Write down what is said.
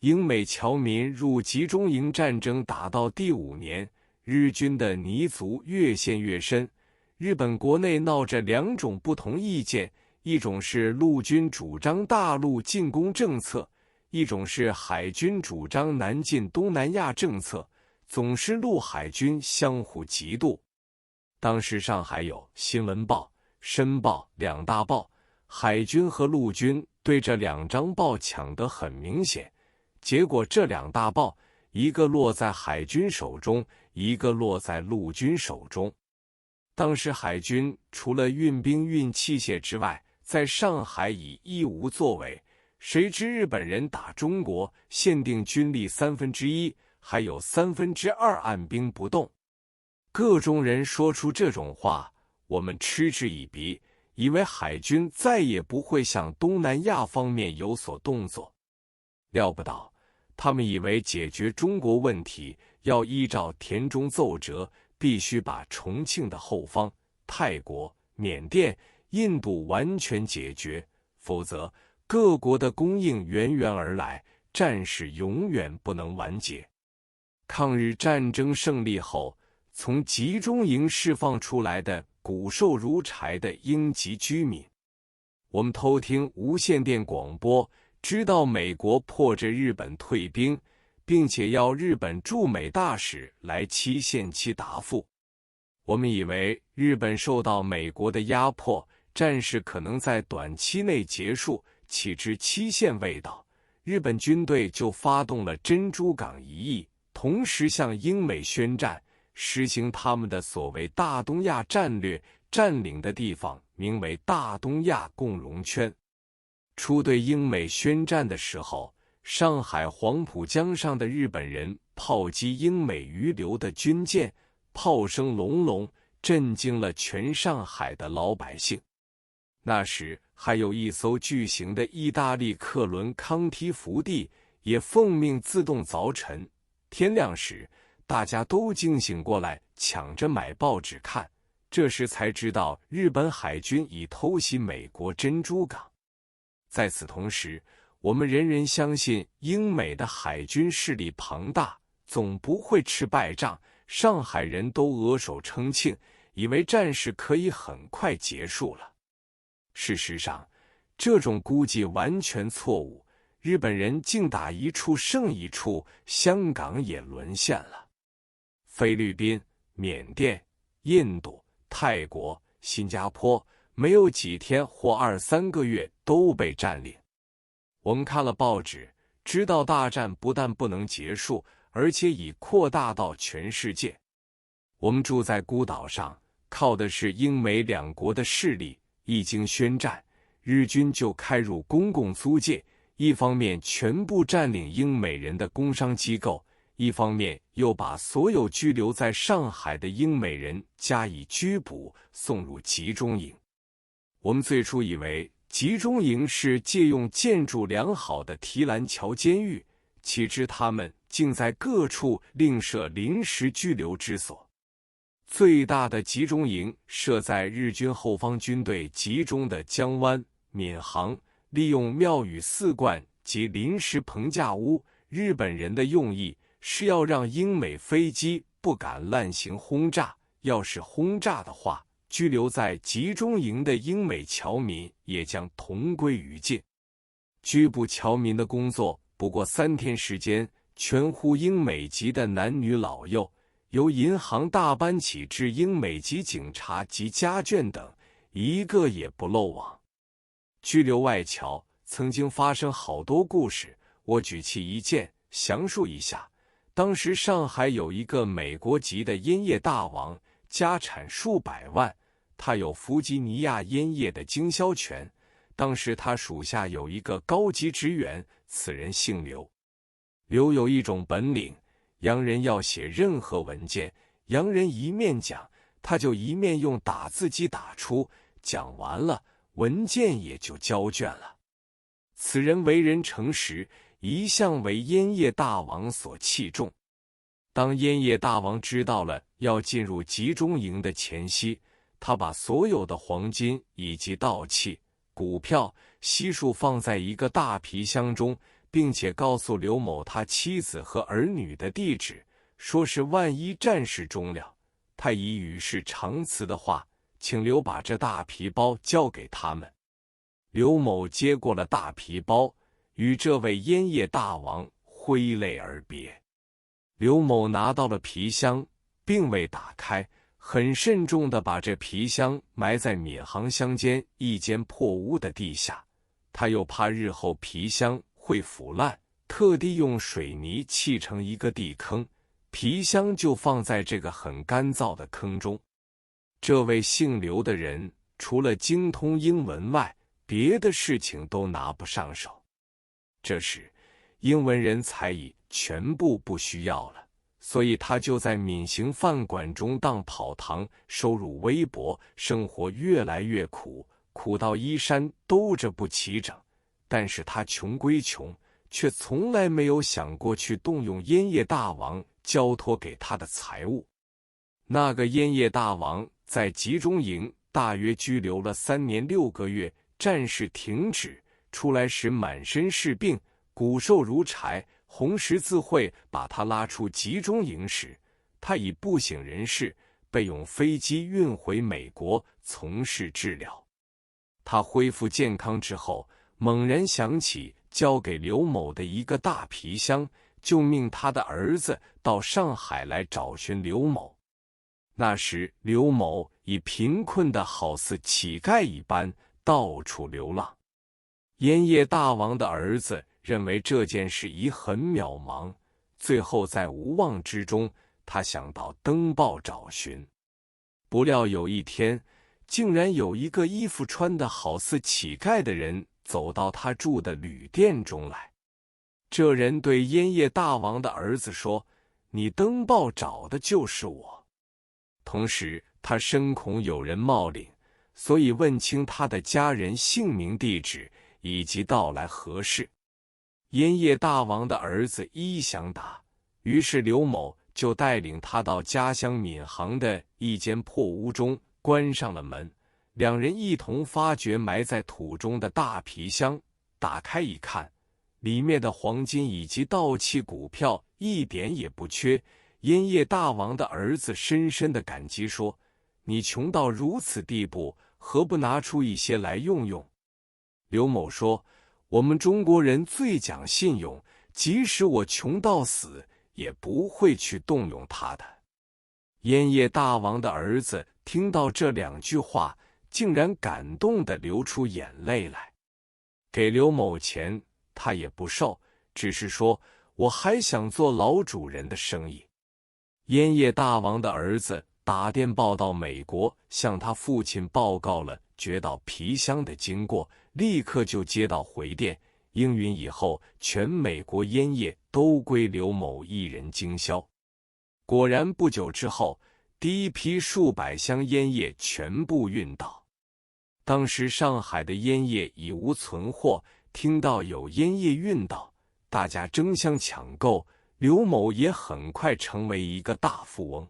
英美侨民入集中营战争打到第5年，日军的泥足越陷越深。日本国内闹着2种不同意见，一种是陆军主张大陆进攻政策，一种是海军主张南进东南亚政策，总是陆海军相互嫉妒。当时上海有《新闻报》、《申报》2大报，海军和陆军对这2张报抢得很明显。结果这2大报，一个落在海军手中，一个落在陆军手中。当时海军除了运兵运器械之外，在上海已一无作为。谁知日本人打中国，限定军力1/3，还有2/3按兵不动。各中人说出这种话，我们嗤之以鼻，以为海军再也不会向东南亚方面有所动作。料不到，他们以为解决中国问题要依照田中奏折，必须把重庆的后方、泰国、缅甸、印度完全解决，否则各国的供应源源而来，战事永远不能完结。抗日战争胜利后，从集中营释放出来的骨瘦如柴的英籍居民，我们偷听无线电广播，知道美国迫着日本退兵，并且要日本驻美大使来期限期答复。我们以为日本受到美国的压迫，战事可能在短期内结束，岂知期限未到，日本军队就发动了珍珠港一役，同时向英美宣战，实行他们的所谓大东亚战略，占领的地方名为大东亚共荣圈。初对英美宣战的时候，上海黄浦江上的日本人炮击英美余留的军舰，炮声隆隆，震惊了全上海的老百姓。那时还有一艘巨型的意大利客轮康梯福地也奉命自动凿沉。天亮时，大家都惊醒过来，抢着买报纸看。这时才知道日本海军已偷袭美国珍珠港。在此同时，我们人人相信英美的海军势力庞大，总不会吃败仗。上海人都额手称庆，以为战事可以很快结束了。事实上，这种估计完全错误，日本人竟打一处胜一处，香港也沦陷了。菲律宾、缅甸、印度、泰国、新加坡没有几天或2-3个月都被占领。我们看了报纸，知道大战不但不能结束，而且已扩大到全世界。我们住在孤岛上，靠的是英美2国的势力，一经宣战，日军就开入公共租界，一方面全部占领英美人的工商机构，一方面又把所有居留在上海的英美人加以拘捕，送入集中营。我们最初以为集中营是借用建筑良好的提篮桥监狱，岂知他们竟在各处另设临时拘留之所。最大的集中营设在日军后方军队集中的江湾、闵行，利用庙宇4观及临时棚架屋。日本人的用意是要让英美飞机不敢滥行轰炸，要是轰炸的话，居留在集中营的英美侨民也将同归于尽。拘捕侨民的工作不过3天时间，全乎英美籍的男女老幼，由银行大班起至英美籍警察及家眷等，一个也不漏网。拘留外侨曾经发生好多故事，我举其一件详述一下。当时上海有一个美国籍的烟叶大王，家产数百万，他有弗吉尼亚烟叶的经销权。当时他属下有一个高级职员，此人姓刘。刘有一种本领，洋人要写任何文件，洋人一面讲，他就一面用打字机打出，讲完了，文件也就交卷了。此人为人诚实，一向为烟叶大王所器重。当烟叶大王知道了要进入集中营的前夕，他把所有的黄金以及盗器、股票悉数放在一个大皮箱中，并且告诉刘某他妻子和儿女的地址，说是万一战事终了，他以语是长辞的话，请刘把这大皮包交给他们。刘某接过了大皮包，与这位烟叶大王挥泪而别。刘某拿到了皮箱，并未打开，很慎重地把这皮箱埋在闵行乡间一间破屋的地下。他又怕日后皮箱会腐烂，特地用水泥砌成一个地坑，皮箱就放在这个很干燥的坑中。这位姓刘的人除了精通英文外，别的事情都拿不上手。这时英文人才已全部不需要了，所以他就在闵行饭馆中当跑堂，收入微薄，生活越来越苦，苦到衣衫兜着不齐整。但是他穷归穷，却从来没有想过去动用烟叶大王交托给他的财物。那个烟叶大王在集中营大约拘留了3年6个月，战事停止，出来时满身是病，骨瘦如柴。红十字会把他拉出集中营时，他已不省人事，被用飞机运回美国从事治疗。他恢复健康之后，猛然想起交给刘某的一个大皮箱，就命他的儿子到上海来找寻刘某。那时刘某已贫困得好似乞丐一般，到处流浪。烟叶大王的儿子认为这件事已很渺茫，最后在无望之中，他想到登报找寻。不料有一天，竟然有一个衣服穿得好似乞丐的人走到他住的旅店中来。这人对烟叶大王的儿子说：“你登报找的就是我。”同时他深恐有人冒领，所以问清他的家人姓名、地址以及到来何事。烟叶大王的儿子一想答，于是刘某就带领他到家乡闵行的一间破屋中，关上了门。两人一同发掘埋在土中的大皮箱，打开一看，里面的黄金以及到期股票一点也不缺。烟叶大王的儿子深深的感激说：“你穷到如此地步，何不拿出一些来用用？”刘某说：“我们中国人最讲信用，即使我穷到死，也不会去动用它的。”烟叶大王的儿子听到这2句话，竟然感动得流出眼泪来。给刘某钱，他也不收，只是说：“我还想做老主人的生意。”烟叶大王的儿子打电报到美国，向他父亲报告了掘到皮箱的经过，立刻就接到回电，应允以后，全美国烟叶都归刘某一人经销。果然不久之后，第一批数百箱烟叶全部运到。当时上海的烟叶已无存货，听到有烟叶运到，大家争相抢购，刘某也很快成为一个大富翁。